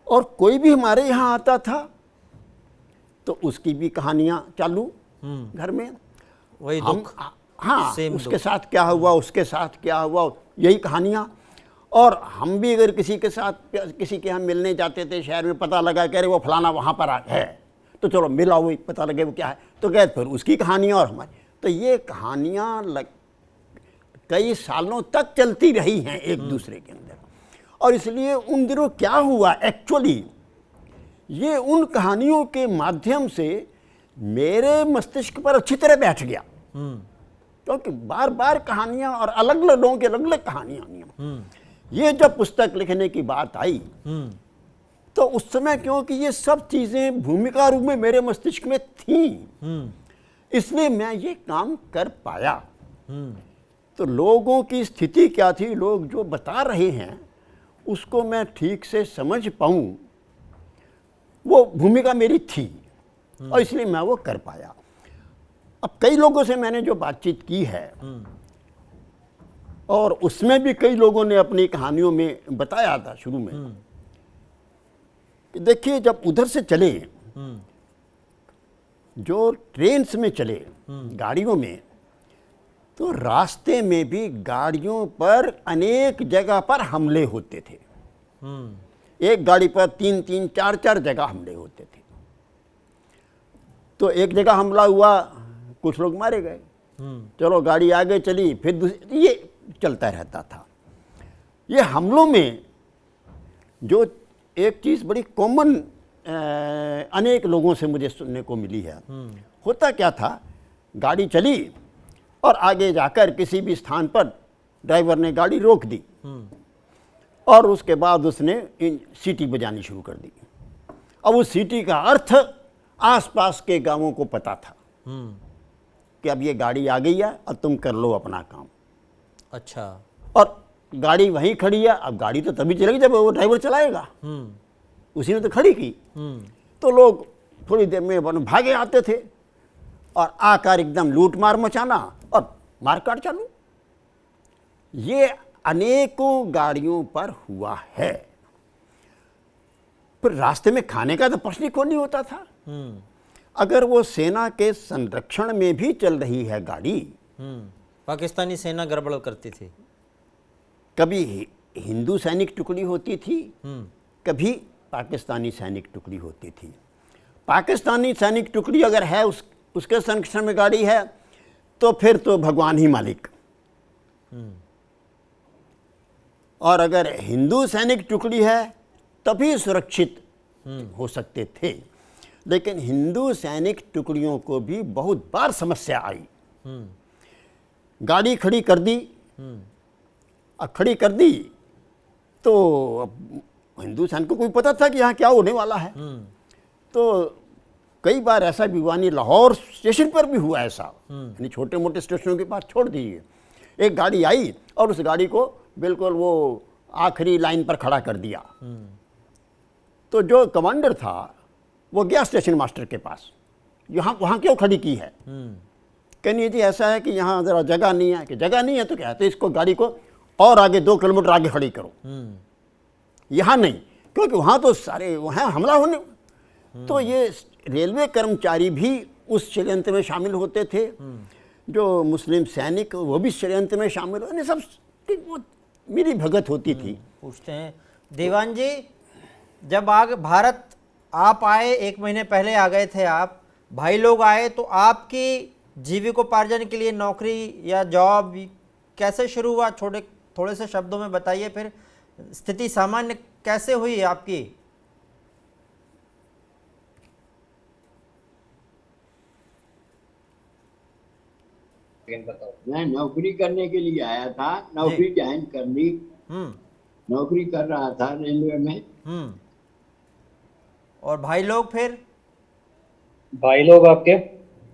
और कोई भी हमारे यहाँ आता था तो उसकी भी कहानियाँ चालू घर में, वही हम दुख। हाँ, सेम उसके दुख। साथ क्या हुआ, उसके साथ क्या हुआ, यही कहानियाँ। और हम भी अगर किसी के साथ, किसी के यहाँ मिलने जाते थे शहर में, पता लगा कह रहे वो फलाना वहाँ पर है, तो चलो मिला, वही पता लगे वो क्या है, तो गए, फिर उसकी कहानियाँ और हमारी। तो ये कहानियाँ कई सालों तक चलती रही हैं एक दूसरे के अंदर। और इसलिए उन दिनों क्या हुआ एक्चुअली, ये उन कहानियों के माध्यम से मेरे मस्तिष्क पर अच्छी तरह बैठ गया, क्योंकि बार बार कहानियाँ और अलग अलग लोगों की अलग अलग कहानियाँ। ये जब पुस्तक लिखने की बात आई तो उस समय, क्योंकि ये सब चीज़ें भूमिका रूप में मेरे मस्तिष्क में थीं, इसलिए मैं ये काम कर पाया। तो लोगों की स्थिति क्या थी, लोग जो बता रहे हैं उसको मैं ठीक से समझ पाऊँ, वो भूमिका मेरी थी, और इसलिए मैं वो कर पाया। अब कई लोगों से मैंने जो बातचीत की है, और उसमें भी कई लोगों ने अपनी कहानियों में बताया था शुरू में कि देखिए, जब उधर से चले, जो ट्रेन्स में चले, गाड़ियों में, तो रास्ते में भी गाड़ियों पर अनेक जगह पर हमले होते थे। एक गाड़ी पर 3-3, 4-4 जगह हमले होते थे। तो एक जगह हमला हुआ, कुछ लोग मारे गए, चलो गाड़ी आगे चली, फिर दूसरी, ये चलता रहता था। ये हमलों में जो एक चीज़ बड़ी कॉमन अनेक लोगों से मुझे सुनने को मिली है, होता क्या था, गाड़ी चली और आगे जाकर किसी भी स्थान पर ड्राइवर ने गाड़ी रोक दी, और उसके बाद उसने सीटी बजानी शुरू कर दी। अब उस सीटी का अर्थ आसपास के गांवों को पता था कि अब ये गाड़ी आ गई है, अब तुम कर लो अपना काम। अच्छा। और गाड़ी वहीं खड़ी है, अब गाड़ी तो तभी चलेगी जब वो ड्राइवर चलाएगा, उसी ने तो खड़ी की। तो लोग थोड़ी देर में भागे आते थे और आकर एकदम लूट मार मचाना और मारकाट चालू। ये अनेकों गाड़ियों पर हुआ है। फिर रास्ते में खाने का तो प्रश्न ही नहीं होता था। अगर वो सेना के संरक्षण में भी चल रही है गाड़ी, पाकिस्तानी सेना गड़बड़ करती थी। कभी हिंदू सैनिक टुकड़ी होती थी, कभी पाकिस्तानी सैनिक टुकड़ी होती थी। पाकिस्तानी सैनिक टुकड़ी अगर है, उसके संरक्षण में गाड़ी है, तो फिर तो भगवान ही मालिक। और अगर हिंदू सैनिक टुकड़ी है तभी सुरक्षित हो सकते थे। लेकिन हिंदू सैनिक टुकड़ियों को भी बहुत बार समस्या आई। गाड़ी खड़ी कर दी, खड़ी कर दी तो हिंदू सैनिकों को भी पता था कि यहाँ क्या होने वाला है। तो कई बार ऐसा भी हुआ, नहीं लाहौर स्टेशन पर भी हुआ ऐसा, यानी छोटे मोटे स्टेशनों के पास छोड़ दीजिए, एक गाड़ी आई और उस गाड़ी को बिल्कुल वो आखिरी लाइन पर खड़ा कर दिया। तो जो कमांडर था वो गया स्टेशन मास्टर के पास, यहाँ वहाँ क्यों खड़ी की है, कहनी जी ऐसा है कि यहाँ ज़रा जगह नहीं है, कि जगह नहीं है तो क्या है, तो इसको गाड़ी को और आगे 2 किलोमीटर आगे खड़ी करो, यहाँ नहीं, क्योंकि वहाँ तो सारे वहाँ हमला होने। तो ये रेलवे कर्मचारी भी उस षड्यंत्र में शामिल होते थे, जो मुस्लिम सैनिक वो भी षड्यंत्र में शामिल हो, सब मेरी भगत होती थी। पूछते हैं दीवान जी, जब भारत आप आए, 1 महीने पहले आ गए थे आप, भाई लोग आए, तो आपकी जीविकोपार्जन के लिए नौकरी या जॉब कैसे शुरू हुआ? थोड़े से शब्दों में बताइए, फिर स्थिति सामान्य कैसे हुई आपकी? मैं नौकरी करने के लिए आया था, नौकरी ज्वाइन कर ली, नौकरी कर रहा था रेलवे में। और भाई लोग फिर? भाई लोग आपके?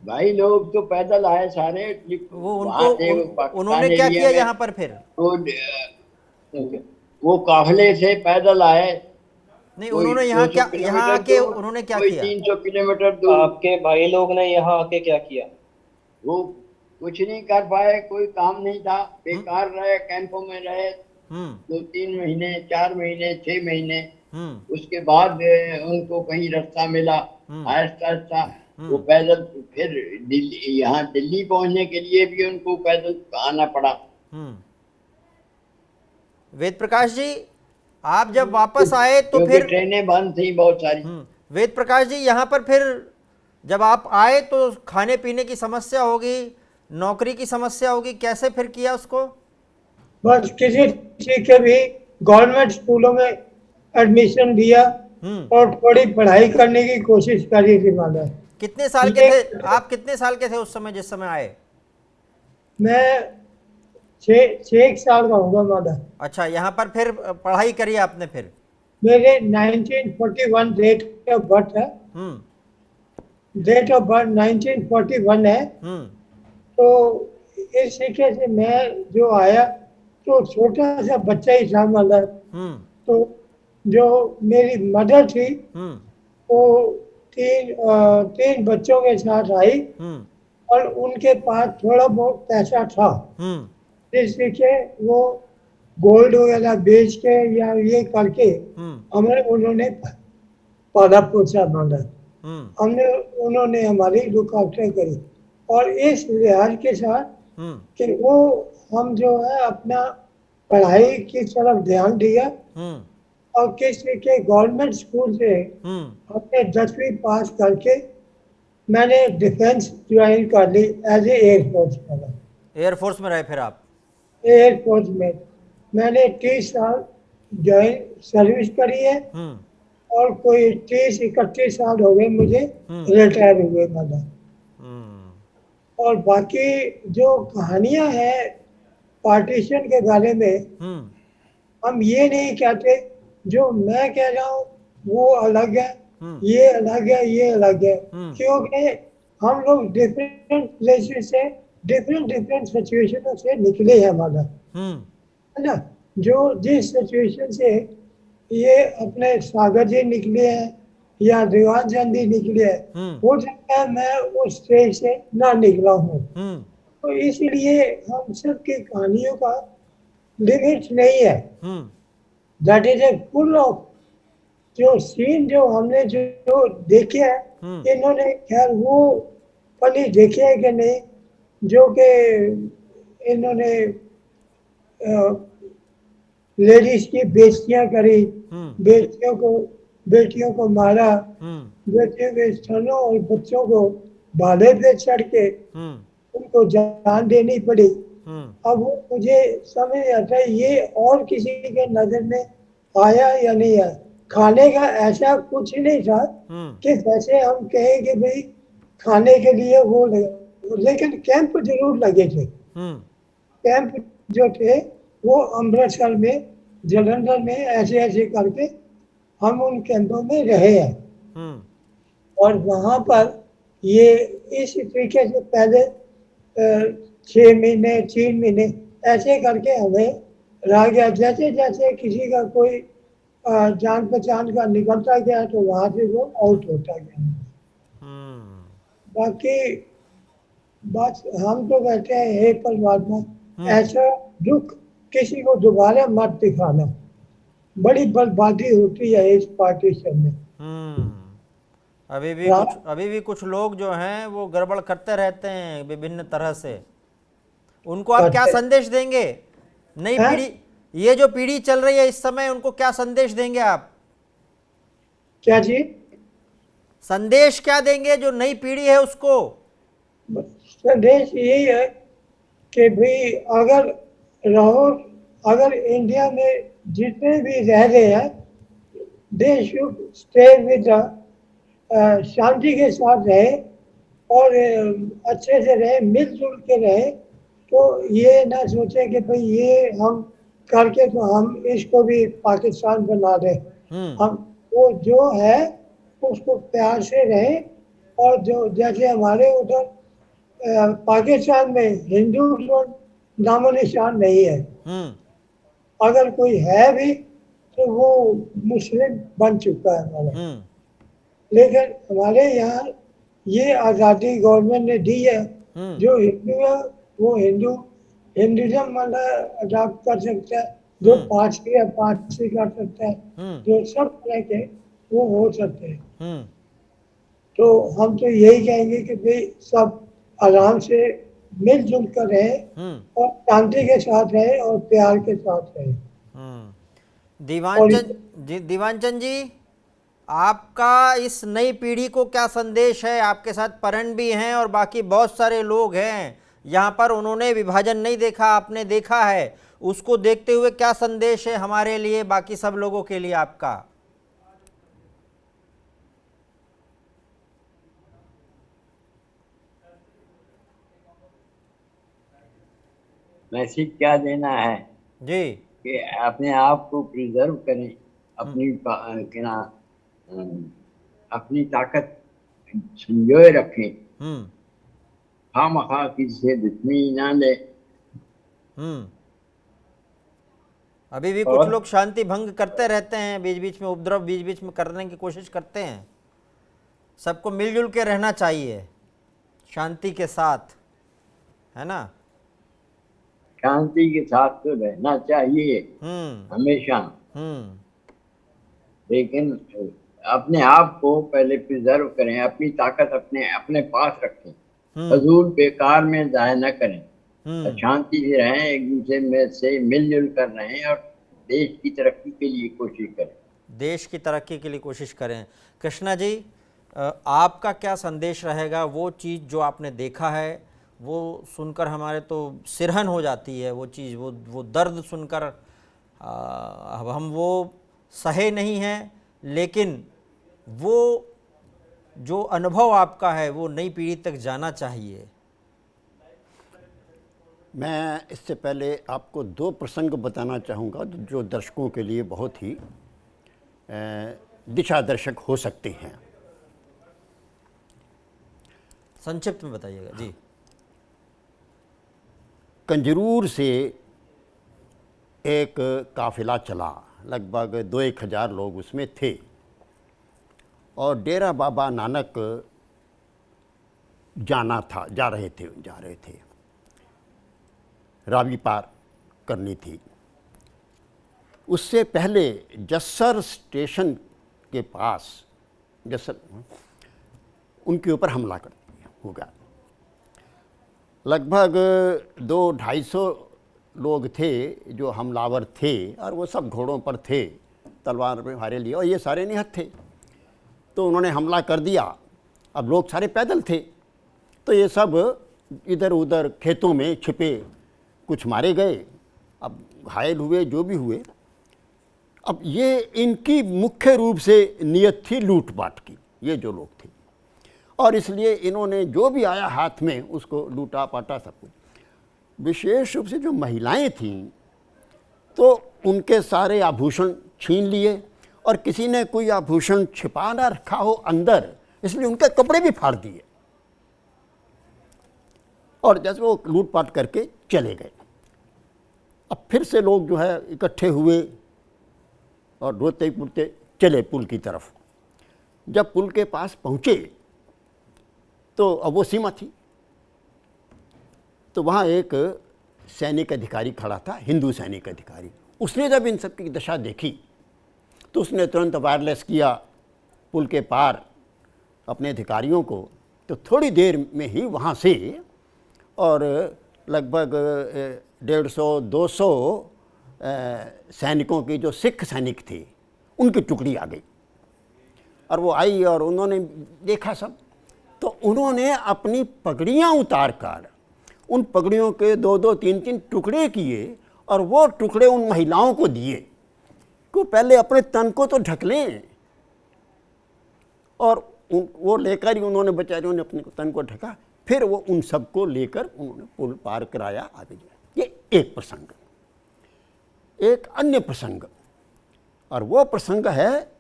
भाई लोग तो पैदल आए सारे, वो वहाँ थे, वो उनको पाकिस्तान उन्होंने क्या एरिया किया में। यहाँ पर फिर? वो काफले से पैदल आए। नहीं, कोई उन्होंने यहाँ 200 क्या, किलोमीटर यहाँ आके दूर, उन्होंने क्या कोई किया? 300 किलोमीटर दूर। आपके भाई लोग ने यहाँ आके क्या किया? वो कुछ नहीं कर पाए, कोई काम नहीं था, बेकार रहे, कैंपों में रहे 2-3 महीने, 4 महीने, 6 महीने। उसके बाद उनको कहीं रास्ता मिला, आहिस्ता आहिस्ता वो पैदल फिर दिल्ली, यहाँ दिल्ली पहुंचने के लिए भी उनको पैदल आना पड़ा। वेद प्रकाश जी, आप जब वापस आए तो क्योंकि फिर ट्रेनें बंद थी बहुत सारी। वेद प्रकाश जी, यहाँ पर फिर जब आप आए तो खाने पीने की समस्या होगी, नौकरी की समस्या होगी, कैसे फिर किया उसको? बस किसी चीज के भी गवर्नमेंट स्कूलों में एडमिशन दिया और थोड़ी पढ़ाई करने की कोशिश करी थी मैंने। कितने साल के थे आप? कितने साल के थे उस समय जिस समय आए? मैं 6 साल का होगा मैंने। अच्छा, यहाँ पर फिर पढ़ाई करी आपने फिर? मेरे 1941 डेट ऑफ बर्थ है, डेट ऑफ बर्थ 1941 है। तो इस तरीके से मैं जो आया तो छोटा सा बच्चा ही था मतलब। तो जो मेरी मदर थी वो 3 बच्चों के साथ आई और उनके पास थोड़ा बहुत पैसा था, जिससे कि वो गोल्ड वगैरह बेच के या ये करके हमें उन्होंने पाला पोसा मांगा, उन्होंने हमारी लुक आफ्टर करी। और इस लिहाज के साथ कि वो हम जो है अपना पढ़ाई की तरफ ध्यान दिया और किसी के गवर्नमेंट स्कूल से अपने 10वीं पास करके मैंने डिफेंस ज्वाइन कर ली एज ए एयरफोर्स में। एयरफोर्स में रहे फिर आप? एयरफोर्स में मैंने 30 साल ज्वाइन सर्विस करी है और कोई 30-31 साल हो गए मुझे रिटायर हुए मतलब। और बाकी जो कहानियां हैं पार्टीशन के बारे में, हम ये नहीं कहते जो मैं कह रहा हूँ वो अलग है, ये अलग है, ये अलग है, क्योंकि हम लोग डिफरेंट प्लेसेस से डिफरेंट सिचुएशनों से निकले हैं माना, है ना। जो जिस सिचुएशन से ये अपने सागर जी निकले हैं या दीवान चंद जी निकले हैं, हो सकता है मैं उस स्टेज से ना निकला हूँ। तो इसलिए हम सब की कहानियों का लिमिट नहीं है। That is a full of जो सीन जो हमने जो देखे है, इन्होंने खैर वो पली देखे है कि नहीं, जो कि इन्होंने लेडीज की बेइज्जतियां करी, बेटियों को मारा, बेटियों के स्तनों और बच्चों को भाले पे चढ़ के उनको जान देनी पड़ी। अब वो मुझे समझ आता है ये और किसी के नजर में आया या नहीं आया। खाने का ऐसा कुछ नहीं था कि वैसे हम कहें कि भाई खाने के लिए वो लगे, लेकिन कैंप जरूर लगे थे। कैंप जो थे वो अमृतसर में, जलंधर में, ऐसे ऐसे करके हम उन कैंपों में रहे हैं। और वहाँ पर ये इस तरीके से पहले 6 महीने 3 महीने ऐसे करके हमें रह गया। जैसे जैसे किसी का कोई जान पहचान का निकलता गया तो वहाँ से वो आउट होता गया। बाकी बस हम तो कहते हैं हे परमात्मा, ऐसा दुख किसी को दोबारा मत दिखाना। बड़ी बर्बादी होती है इस पार्टीशन में। अभी भी कुछ लोग जो हैं वो गड़बड़ करते रहते हैं विभिन्न तरह से। उनको आप क्या करते संदेश देंगे? नई हैं? पीढ़ी, ये जो पीढ़ी चल रही है इस समय, उनको क्या संदेश देंगे आप? क्या जी? संदेश क्या देंगे जो नई पीढ़ी है उसको? संदेश यही है कि भाई अगर इंडिया में जितने भी रह रहे हैं, दे शुड स्टे विद शांति के साथ रहे और अच्छे से रहे, मिलजुल के रहे। तो ये ना सोचे कि भाई ये हम करके तो हम इसको भी पाकिस्तान बना दें। हम वो जो है उसको प्यार से रहे। और जो जैसे हमारे उधर पाकिस्तान में हिंदू नामो निशान नहीं है। अगर कोई है भी तो वो मुस्लिम बन चुका है हमारा। लेकिन हमारे यहाँ ये आज़ादी गवर्नमेंट ने दी है। जो हिंदू है वो हिंदुज़म मतलब अडॉप्ट कर सकता है, जो पारसी है पारसी कर सकता है, जो सब तरह के वो हो सकते हैं। तो हम तो यही कहेंगे कि भाई सब आराम से मिलजुल कर रहे और शांति के साथ रहे और प्यार के साथ रहे। दीवानचंद जी, आपका इस नई पीढ़ी को क्या संदेश है? आपके साथ परन भी हैं और बाकी बहुत सारे लोग हैं यहाँ पर, उन्होंने विभाजन नहीं देखा, आपने देखा है। उसको देखते हुए क्या संदेश है हमारे लिए, बाकी सब लोगों के लिए आपका? मैसेज क्या देना है जी कि अपने आप को प्रिजर्व करें, अपनी ताकत संजोए रखें, खामखा किसी से दुश्मनी ना ले। अभी भी कुछ लोग शांति भंग करते रहते हैं, बीच बीच में उपद्रव बीच बीच में करने की कोशिश करते हैं। सबको मिलजुल के रहना चाहिए, शांति के साथ, है ना? शांति के साथ तो रहना चाहिए हमेशा। लेकिन अपने आप को पहले प्रिजर्व करें, अपनी ताकत अपने पास रखें, फजूल बेकार में जाया न करें, शांति से रहें, एक दूसरे में से मिलजुल कर रहें और देश की तरक्की के लिए कोशिश करें। देश की तरक्की के लिए कोशिश करें। कृष्णा जी, आपका क्या संदेश रहेगा? वो चीज़ जो आपने देखा है वो सुनकर हमारे तो सिरहन हो जाती है, वो चीज़, वो दर्द सुनकर अब हम वो सहे नहीं हैं, लेकिन वो जो अनुभव आपका है वो नई पीढ़ी तक जाना चाहिए। मैं इससे पहले आपको 2 प्रसंग बताना चाहूँगा जो दर्शकों के लिए बहुत ही दिशा दर्शक हो सकते हैं। संक्षिप्त में बताइएगा जी। कंजरूर से एक काफिला चला, लगभग 2-1 हज़ार लोग उसमें थे और डेरा बाबा नानक जा रहे थे। रावी पार करनी थी। उससे पहले जस्सर स्टेशन के पास उनके ऊपर हमला कर दिया होगा। लगभग 200-250 लोग थे जो हमलावर थे और वो सब घोड़ों पर थे, तलवार में हारे लिए, और ये सारे निहत्थ थे। तो उन्होंने हमला कर दिया। अब लोग सारे पैदल थे, तो ये सब इधर उधर खेतों में छिपे, कुछ मारे गए, अब घायल हुए, जो भी हुए। अब ये इनकी मुख्य रूप से नियत थी लूटपाट की, ये जो लोग थे, और इसलिए इन्होंने जो भी आया हाथ में उसको लूटा पाटा सब कुछ। विशेष रूप से जो महिलाएं थीं तो उनके सारे आभूषण छीन लिए, और किसी ने कोई आभूषण छिपा ना रखा हो अंदर, इसलिए उनके कपड़े भी फाड़ दिए और जैसे वो लूटपाट करके चले गए। अब फिर से लोग जो है इकट्ठे हुए और रोते पुरते चले पुल की तरफ। जब पुल के पास पहुँचे तो अब वो सीमा थी, तो वहाँ एक सैनिक अधिकारी खड़ा था, हिंदू सैनिक अधिकारी। उसने जब इन सब की दशा देखी तो उसने तुरंत वायरलेस किया पुल के पार अपने अधिकारियों को। तो थोड़ी देर में ही वहाँ से और लगभग 150-200 सैनिकों की, जो सिख सैनिक थे, उनकी टुकड़ी आ गई। और वो आई और उन्होंने देखा सब। तो उन्होंने अपनी पगड़ियाँ उतार कर उन पगड़ियों के 2-2, 3-3 टुकड़े किए और वो टुकड़े उन महिलाओं को दिए कि पहले अपने तन को तो ढक लें। और वो लेकर ही उन्होंने, बेचारियों ने अपने तन को ढका। फिर वो उन सबको लेकर उन्होंने पुल पार कराया, आगे गया। ये एक प्रसंग। एक अन्य प्रसंग, और वो प्रसंग है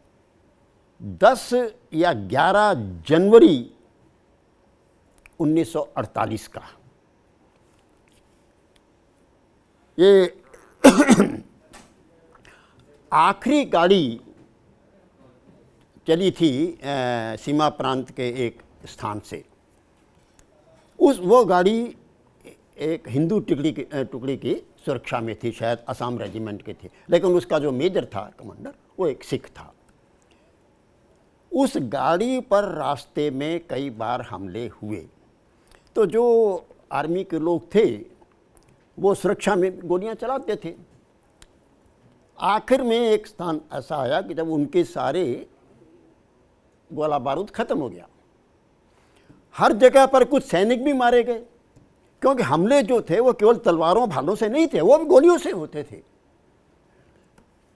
10 या 11 जनवरी 1948 का। ये आखिरी गाड़ी चली थी सीमा प्रांत के एक स्थान से। वो गाड़ी एक हिंदू टुकड़ी की सुरक्षा में थी, शायद असम रेजिमेंट के थे, लेकिन उसका जो मेजर था, कमांडर, वो एक सिख था। उस गाड़ी पर रास्ते में कई बार हमले हुए। तो जो आर्मी के लोग थे वो सुरक्षा में गोलियां चलाते थे। आखिर में एक स्थान ऐसा आया कि जब उनके सारे गोला बारूद खत्म हो गया, हर जगह पर कुछ सैनिक भी मारे गए, क्योंकि हमले जो थे वो केवल तलवारों भालों से नहीं थे, वो भी गोलियों से होते थे।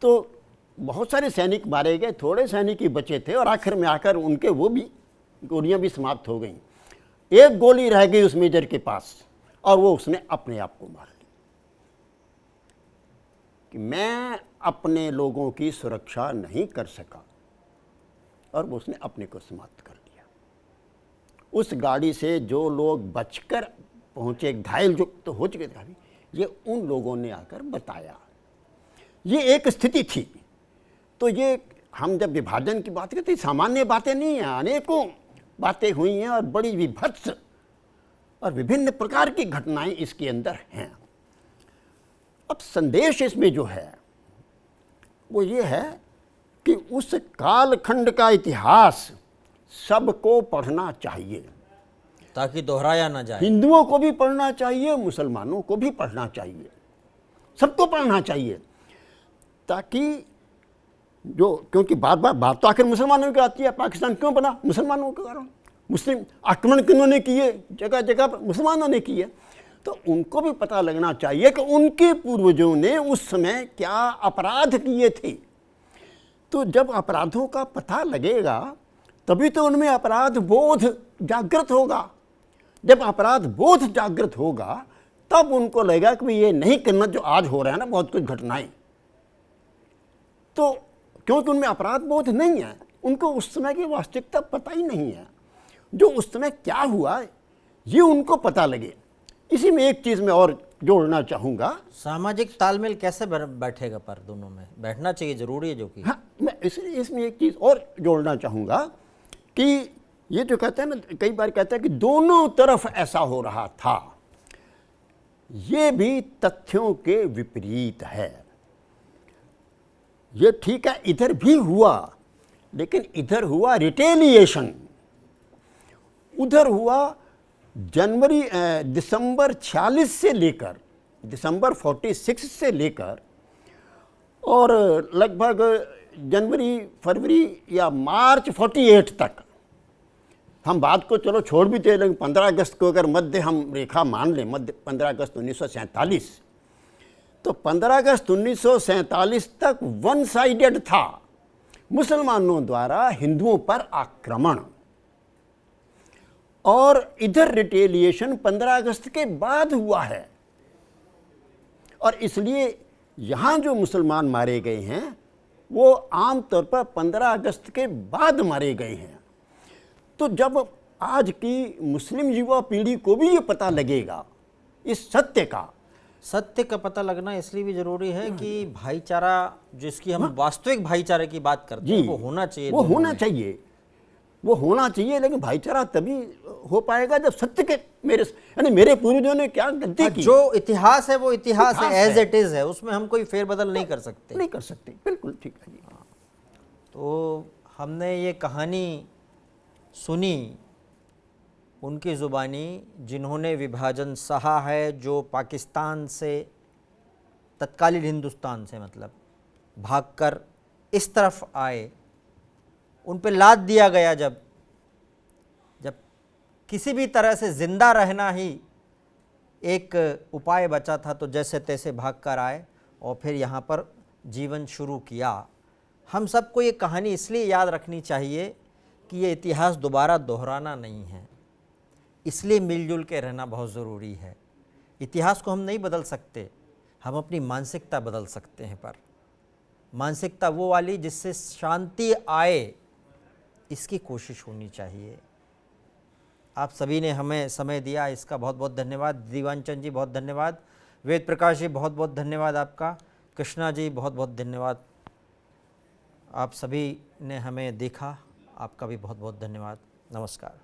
तो बहुत सारे सैनिक मारे गए, थोड़े सैनिक ही बचे थे, और आखिर में आकर उनके वो भी गोलियां भी समाप्त हो गईं। एक गोली रह गई उस मेजर के पास, और वो उसने अपने आप को मार ली कि मैं अपने लोगों की सुरक्षा नहीं कर सका, और वो उसने अपने को समाप्त कर दिया। उस गाड़ी से जो लोग बचकर पहुंचे, घायल जो तो हो चुके थे, ये उन लोगों ने आकर बताया। ये एक स्थिति थी। तो ये हम जब विभाजन की बात करते हैं, सामान्य बातें नहीं हैं, अनेकों बातें हुई हैं और बड़ी विभत्स और विभिन्न प्रकार की घटनाएं इसके अंदर हैं। अब संदेश इसमें जो है वो ये है कि उस कालखंड का इतिहास सबको पढ़ना चाहिए, ताकि दोहराया ना जाए। हिंदुओं को भी पढ़ना चाहिए, मुसलमानों को भी पढ़ना चाहिए, सबको पढ़ना चाहिए, ताकि जो, क्योंकि बार बार बात तो आखिर मुसलमानों की आती है। पाकिस्तान क्यों बना? मुसलमानों के कारण। मुस्लिम आक्रमण किन्होंने किए? जगह जगह पर मुसलमानों ने किए। तो उनको भी पता लगना चाहिए कि उनके पूर्वजों ने उस समय क्या अपराध किए थे। तो जब अपराधों का पता लगेगा तभी तो उनमें अपराध बोध जागृत होगा। जब अपराध बोध जागृत होगा तब उनको लगेगा कि ये नहीं करना जो आज हो रहा है ना, बहुत कुछ घटनाएं। तो क्योंकि उनमें अपराध बोध नहीं है, उनको उस समय की वास्तविकता पता ही नहीं है, जो उस समय क्या हुआ ये उनको पता लगे। इसी में एक चीज़ मैं और जोड़ना चाहूँगा। सामाजिक तालमेल कैसे बैठेगा? पर दोनों में बैठना चाहिए, जरूरी है। जो कि हाँ, मैं इसमें एक चीज़ और जोड़ना चाहूँगा कि ये जो कहते हैं ना, कई बार कहते हैं कि दोनों तरफ ऐसा हो रहा था, ये भी तथ्यों के विपरीत है। ये ठीक है, इधर भी हुआ, लेकिन इधर हुआ रिटेलिएशन, उधर हुआ दिसंबर 46 से लेकर दिसंबर 46 से लेकर और लगभग जनवरी, फरवरी या मार्च 48 तक। हम बात को चलो छोड़ भी दे, लेकिन 15 अगस्त को अगर मध्य हम रेखा मान लें, मध्य 15 अगस्त 1947, तो 15 अगस्त 1947 तक वन साइडेड था, मुसलमानों द्वारा हिंदुओं पर आक्रमण। और इधर रिटेलिएशन 15 अगस्त के बाद हुआ है, और इसलिए यहाँ जो मुसलमान मारे गए हैं वो आमतौर पर 15 अगस्त के बाद मारे गए हैं। तो जब आज की मुस्लिम युवा पीढ़ी को भी ये पता लगेगा इस सत्य का पता लगना इसलिए भी जरूरी है कि भाईचारा, जिसकी हम वास्तविक भाईचारे की बात करते हैं, वो होना चाहिए। वो होना चाहिए। वो होना चाहिए, लेकिन भाईचारा तभी हो पाएगा जब सत्य के मेरे पूर्वजों ने क्या गलती की। जो इतिहास है वो इतिहास है, इतिहास एज है। इट इज है, उसमें हम कोई फेरबदल नहीं कर सकते। नहीं कर सकते, बिल्कुल ठीक है जी। तो हमने ये कहानी सुनी उनकी ज़ुबानी, जिन्होंने विभाजन सहा है, जो पाकिस्तान से, तत्कालीन हिंदुस्तान से मतलब भागकर इस तरफ आए, उन पे लाद दिया गया जब किसी भी तरह से ज़िंदा रहना ही एक उपाय बचा था, तो जैसे तैसे भागकर आए और फिर यहाँ पर जीवन शुरू किया। हम सबको ये कहानी इसलिए याद रखनी चाहिए कि ये इतिहास दोबारा दोहराना नहीं है, इसलिए मिलजुल के रहना बहुत ज़रूरी है। इतिहास को हम नहीं बदल सकते, हम अपनी मानसिकता बदल सकते हैं, पर मानसिकता वो वाली जिससे शांति आए, इसकी कोशिश होनी चाहिए। आप सभी ने हमें समय दिया, इसका बहुत बहुत धन्यवाद। दीवानचंद जी बहुत धन्यवाद, वेद प्रकाश जी बहुत बहुत धन्यवाद आपका, कृष्णा जी बहुत बहुत धन्यवाद। आप सभी ने हमें देखा, आपका भी बहुत बहुत धन्यवाद। नमस्कार।